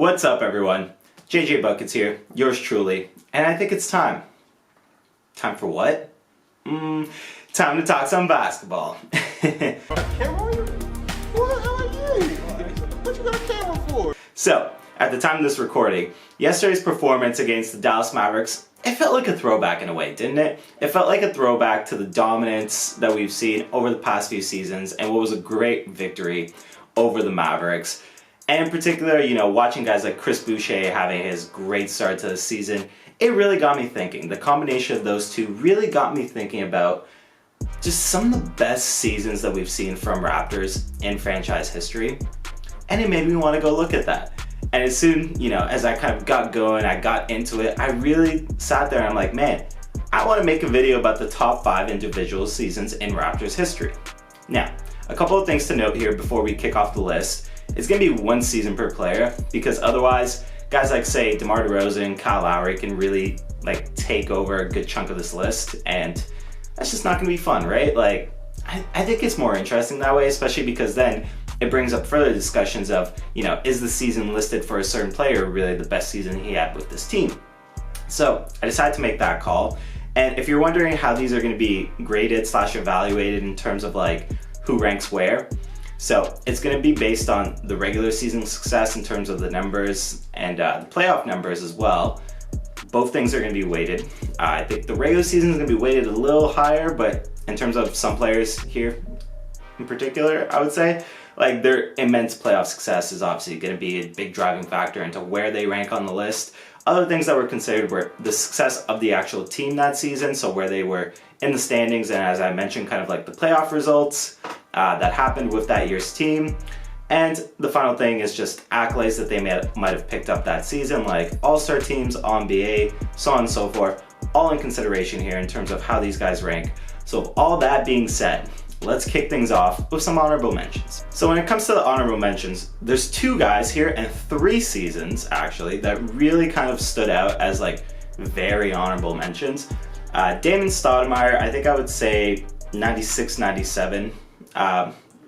What's up, everyone? JJ Buckets here, yours truly, and I think it's time. Time for what? Time to talk some basketball. Camera on you? What the hell are you? What you got a camera for? So, at the time of this recording, yesterday's performance against the Dallas Mavericks, it felt like a throwback in a way, didn't it? It felt like a throwback to the dominance that we've seen over the past few seasons and what was a great victory over the Mavericks. And in particular, watching guys like Chris Boucher having his great start to the season, it really got me thinking. The combination of those two really got me thinking about just some of the best seasons that we've seen from Raptors in franchise history. And it made me want to go look at that. And as soon, as I kind of got going, I got into it, I really sat there and I'm like, man, I want to make a video about the top 5 individual seasons in Raptors history. Now, a couple of things to note here before we kick off the list. It's going to be one season per player because otherwise, guys like, say, DeMar DeRozan, Kyle Lowry can really take over a good chunk of this list, and that's just not going to be fun, right? I think it's more interesting that way, especially because then it brings up further discussions of, is the season listed for a certain player really the best season he had with this team? So I decided to make that call. And if you're wondering how these are going to be graded / evaluated in terms of who ranks where, so it's going to be based on the regular season success in terms of the numbers and the playoff numbers as well. Both things are going to be weighted. I think the regular season is going to be weighted a little higher, but in terms of some players here in particular, I would say their immense playoff success is obviously going to be a big driving factor into where they rank on the list. Other things that were considered were the success of the actual team that season, so where they were in the standings, and as I mentioned, kind of the playoff results that happened with that year's team. And the final thing is just accolades that they might have picked up that season, like All-Star teams, All-NBA, so on and so forth, all in consideration here in terms of how these guys rank. So with all that being said, let's kick things off with some honorable mentions. So when it comes to the honorable mentions, there's 2 guys here and 3 seasons actually that really kind of stood out as very honorable mentions. Damon Stoudemire, I think I would say 96-97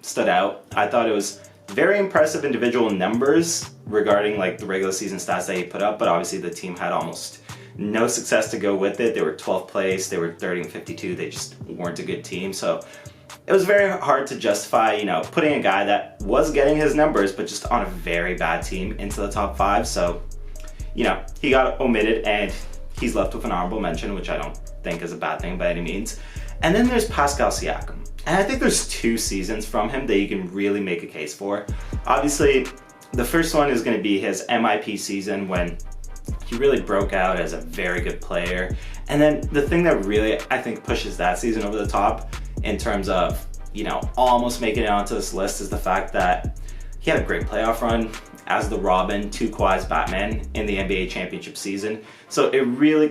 stood out. I thought it was very impressive individual numbers regarding the regular season stats that he put up, but obviously the team had almost no success to go with it. They were 12th place, they were 30-52, they just weren't a good team. So it was very hard to justify, putting a guy that was getting his numbers, but just on a very bad team into the top 5. So, he got omitted and he's left with an honorable mention, which I don't think is a bad thing by any means. And then there's Pascal Siakam. And I think there's 2 seasons from him that you can really make a case for. Obviously, the first one is going to be his MIP season when he really broke out as a very good player. And then the thing that really, I think, pushes that season over the top in terms of, almost making it onto this list is the fact that he had a great playoff run as the Robin to Kawhi's Batman in the NBA championship season. So it really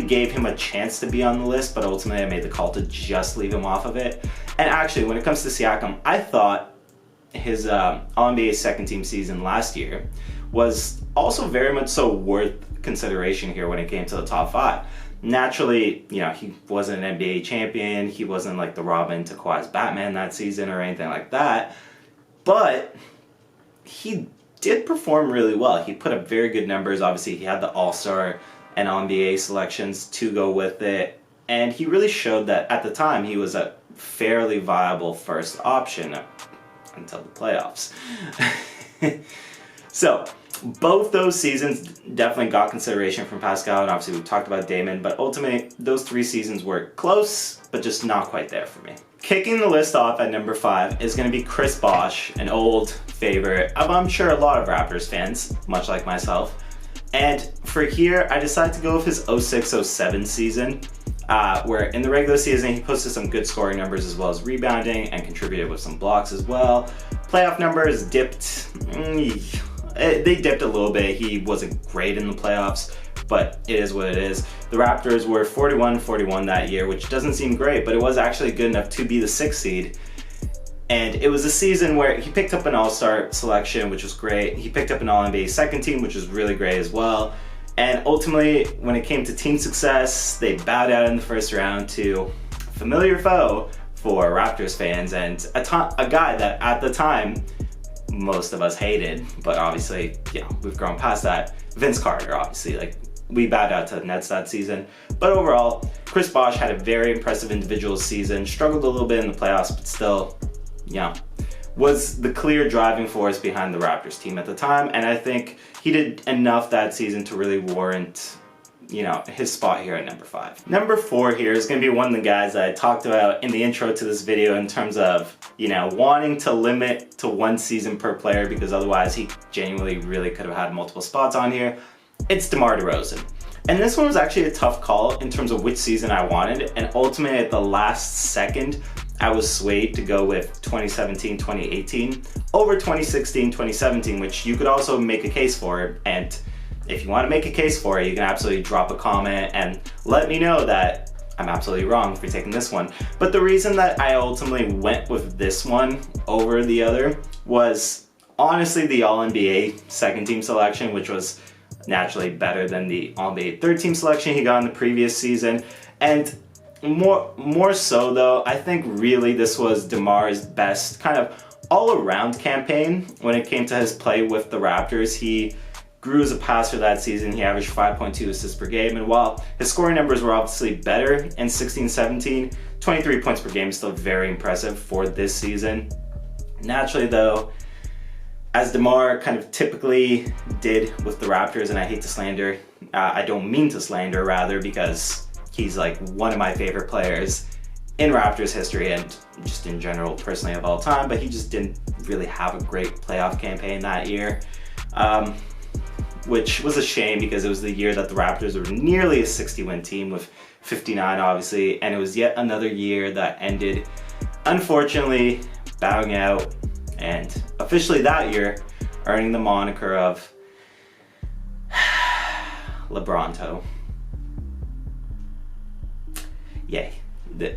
gave him a chance to be on the list, but ultimately I made the call to just leave him off of it. And actually, when it comes to Siakam, I thought his All-NBA second team season last year was also very much so worth consideration here when it came to the top 5. Naturally, he wasn't an NBA champion, he wasn't the Robin to Kawhi's Batman that season or anything like that, but he did perform really well. He put up very good numbers. Obviously, he had the All-Star and NBA selections to go with it, and he really showed that at the time he was a fairly viable first option until the playoffs. So both those seasons definitely got consideration from Pascal, and obviously we talked about Damon, but ultimately those 3 seasons were close, but just not quite there for me. Kicking the list off at number 5 is going to be Chris Bosh, an old favorite of, I'm sure, a lot of Raptors fans, much like myself. And for here, I decided to go with his 06-07 season, where in the regular season he posted some good scoring numbers as well as rebounding and contributed with some blocks as well. Playoff numbers dipped. They dipped a little bit. He wasn't great in the playoffs, but it is what it is. The Raptors were 41-41 that year, which doesn't seem great, but it was actually good enough to be the 6th seed. And it was a season where he picked up an All-Star selection, which was great. He picked up an All-NBA second team, which was really great as well. And ultimately, when it came to team success, they bowed out in the first round to a familiar foe for Raptors fans, and a guy that at the time most of us hated, but obviously, we've grown past that. Vince Carter, obviously, like, we bowed out to the Nets that season. But overall, Chris Bosh had a very impressive individual season, struggled a little bit in the playoffs, but still, was the clear driving force behind the Raptors team at the time. And I think he did enough that season to really warrant, his spot here at number 5. Number 4 here is going to be one of the guys that I talked about in the intro to this video in terms of, wanting to limit to 1 season per player because otherwise he genuinely really could have had multiple spots on here. It's DeMar DeRozan. And this one was actually a tough call in terms of which season I wanted, and ultimately at the last second, I was swayed to go with 2017-2018 over 2016-2017, which you could also make a case for. And if you want to make a case for it, you can absolutely drop a comment and let me know that I'm absolutely wrong for taking this one. But the reason that I ultimately went with this one over the other was honestly the All-NBA second team selection, which was naturally better than the All-NBA third team selection he got in the previous season. And more so though, I think really this was DeMar's best kind of all-around campaign when it came to his play with the Raptors. He grew as a passer that season. He averaged 5.2 assists per game, and while his scoring numbers were obviously better in 16-17, 23 points per game is still very impressive for this season. Naturally though, as DeMar kind of typically did with the Raptors, and I hate to slander, I don't mean to slander rather, because he's like one of my favorite players in Raptors history and just in general personally of all time, but he just didn't really have a great playoff campaign that year, which was a shame because it was the year that the Raptors were nearly a 60-win team with 59 obviously, and it was yet another year that ended unfortunately bowing out and officially that year earning the moniker of LeBronto. Yay,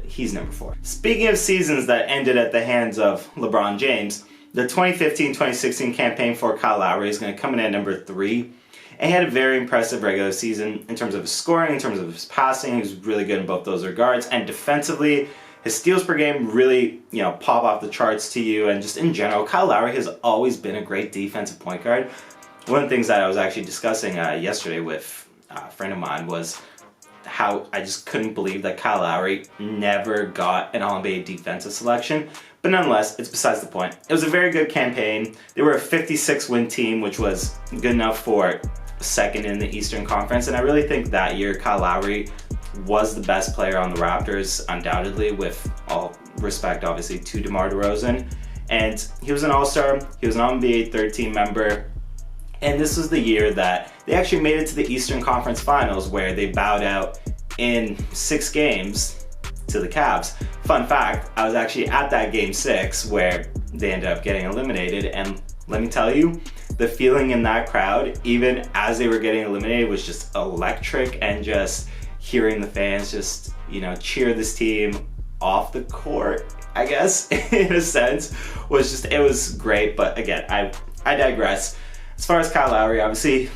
he's number 4. Speaking of seasons that ended at the hands of LeBron James, the 2015-2016 campaign for Kyle Lowry is going to come in at number 3. And he had a very impressive regular season in terms of his scoring, in terms of his passing. He was really good in both those regards. And defensively, his steals per game really, pop off the charts to you. And just in general, Kyle Lowry has always been a great defensive point guard. One of the things that I was actually discussing yesterday with a friend of mine was how I just couldn't believe that Kyle Lowry never got an All-NBA defensive selection. But nonetheless, it's besides the point. It was a very good campaign. They were a 56-win team, which was good enough for second in the Eastern Conference. And I really think that year Kyle Lowry was the best player on the Raptors, undoubtedly, with all respect, obviously, to DeMar DeRozan. And he was an All-Star. He was an NBA third-team member. And this was the year that they actually made it to the Eastern Conference Finals, where they bowed out in 6 games to the Cavs. Fun fact, I was actually at that Game 6 where they ended up getting eliminated, and let me tell you, the feeling in that crowd, even as they were getting eliminated, was just electric, and just hearing the fans just, cheer this team off the court, I guess, in a sense, it was great. But again, I digress. As far as Kyle Lowry, obviously,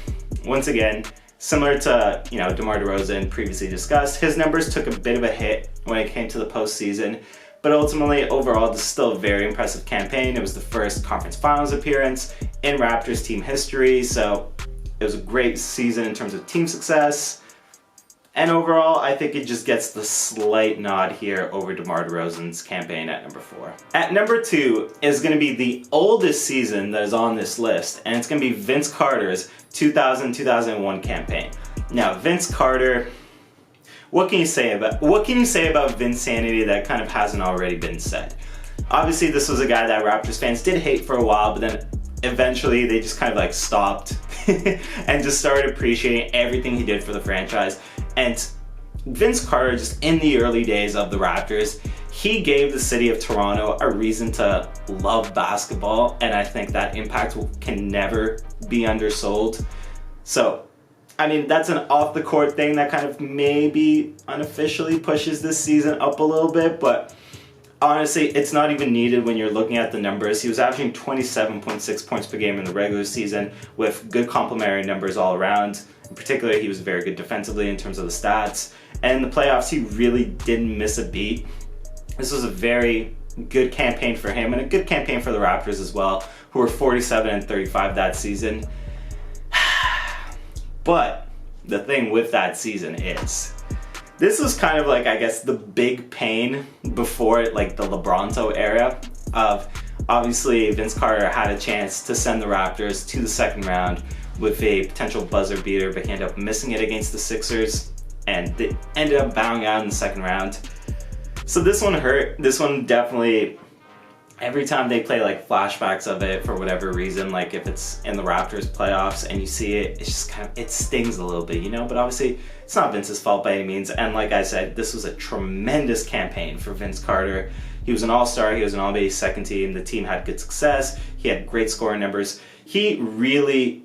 once again, similar to, DeMar DeRozan previously discussed, his numbers took a bit of a hit when it came to the postseason, but ultimately, overall, this is still a very impressive campaign. It was the first conference finals appearance in Raptors team history, so it was a great season in terms of team success. And overall, I think it just gets the slight nod here over DeMar DeRozan's campaign at number 4. At number 2 is going to be the oldest season that is on this list, and it's going to be Vince Carter's 2000-2001 campaign. Now, Vince Carter, what can you say about Vinsanity that kind of hasn't already been said? Obviously, this was a guy that Raptors fans did hate for a while, but then eventually they just kind of stopped and just started appreciating everything he did for the franchise. And Vince Carter, just in the early days of the Raptors, he gave the city of Toronto a reason to love basketball, and I think that impact can never be undersold. So, that's an off-the-court thing that kind of maybe unofficially pushes this season up a little bit, but honestly, it's not even needed when you're looking at the numbers. He was averaging 27.6 points per game in the regular season with good complementary numbers all around. In particular, he was very good defensively in terms of the stats. And in the playoffs, he really didn't miss a beat. This was a very good campaign for him and a good campaign for the Raptors as well, who were 47-35 that season. But the thing with that season is, this was kind of like, I guess, the big pain before like the LeBronto era of, obviously Vince Carter had a chance to send the Raptors to the second round with a potential buzzer beater, but he ended up missing it against the Sixers, and they ended up bowing out in the second round. So this one hurt. This one definitely, every time they play like flashbacks of it for whatever reason, like if it's in the Raptors playoffs and you see it, it's just kind of, it stings a little bit, you know? But obviously it's not Vince's fault by any means. And like I said, this was a tremendous campaign for Vince Carter. He was an all-star, he was an all-NBA second team. The team had good success. He had great scoring numbers. He really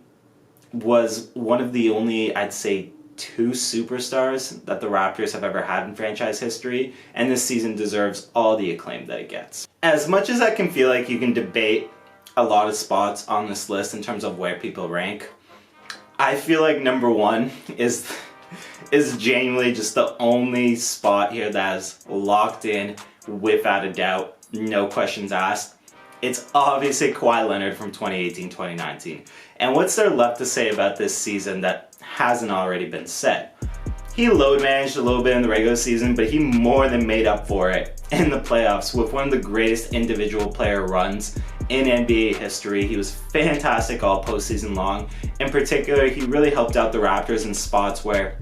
was one of the only, I'd say, 2 superstars that the Raptors have ever had in franchise history, and this season deserves all the acclaim that it gets. As much as I can feel like you can debate a lot of spots on this list in terms of where people rank, I feel like number 1 is genuinely just the only spot here that is locked in without a doubt, no questions asked. It's obviously Kawhi Leonard from 2018-2019. And what's there left to say about this season that hasn't already been said? He load managed a little bit in the regular season, but he more than made up for it in the playoffs with one of the greatest individual player runs in NBA history. He was fantastic all postseason long. In particular, he really helped out the Raptors in spots where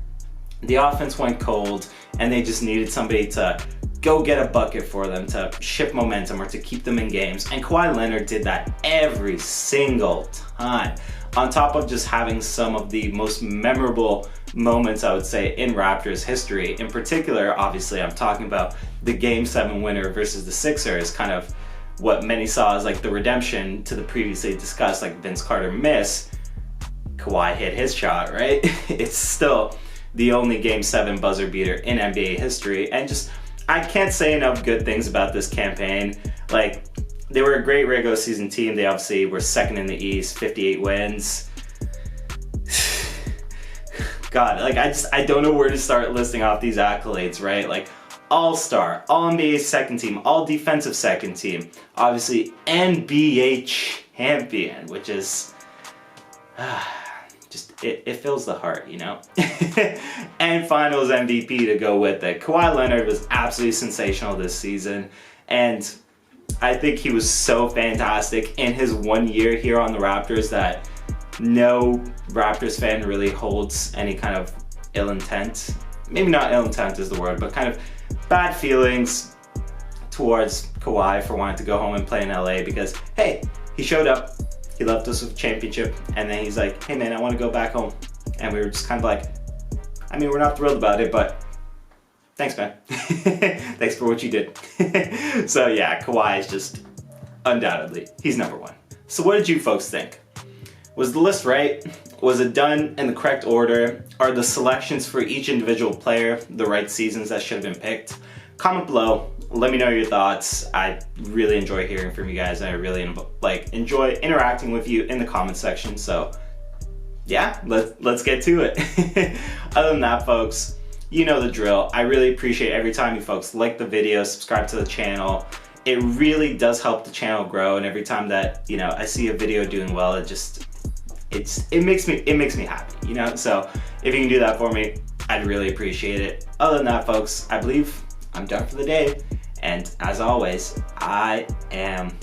the offense went cold and they just needed somebody to go get a bucket for them, to shift momentum or to keep them in games. And Kawhi Leonard did that every single time. On top of just having some of the most memorable moments, I would say, in Raptors history. In particular, obviously, I'm talking about the Game 7 winner versus the Sixers, kind of what many saw as like the redemption to the previously discussed like Vince Carter miss. Kawhi hit his shot, right? It's still the only Game 7 buzzer beater in NBA history. And just, I can't say enough good things about this campaign. Like, they were a great regular season team. They obviously were second in the East, 58 wins. God, like I don't know where to start listing off these accolades, right? Like all-star, all-NBA second team, all defensive second team, obviously NBA champion, which is just, it fills the heart, you know? And finals MVP to go with it. Kawhi Leonard was absolutely sensational this season, and I think he was so fantastic in his 1 year here on the Raptors that no Raptors fan really holds any kind of ill intent. Maybe not ill intent is the word, but kind of bad feelings towards Kawhi for wanting to go home and play in LA because, hey, he showed up, he left us with a championship, and then he's like, hey man, I want to go back home. And we were just kind of like, I mean, we're not thrilled about it, but thanks, man. Thanks for what you did. So yeah, Kawhi is just, undoubtedly, he's number 1. So what did you folks think? Was the list right? Was it done in the correct order? Are the selections for each individual player the right seasons that should have been picked? Comment below. Let me know your thoughts. I really enjoy hearing from you guys. I really enjoy interacting with you in the comment section. So yeah, let's get to it. Other than that, folks, you know the drill. I really appreciate every time you folks like the video, subscribe to the channel. It really does help the channel grow, and every time that, you know, I see a video doing well, it makes me happy, you know? So if you can do that for me, I'd really appreciate it. Other than that, folks, I believe I'm done for the day. And as always, I am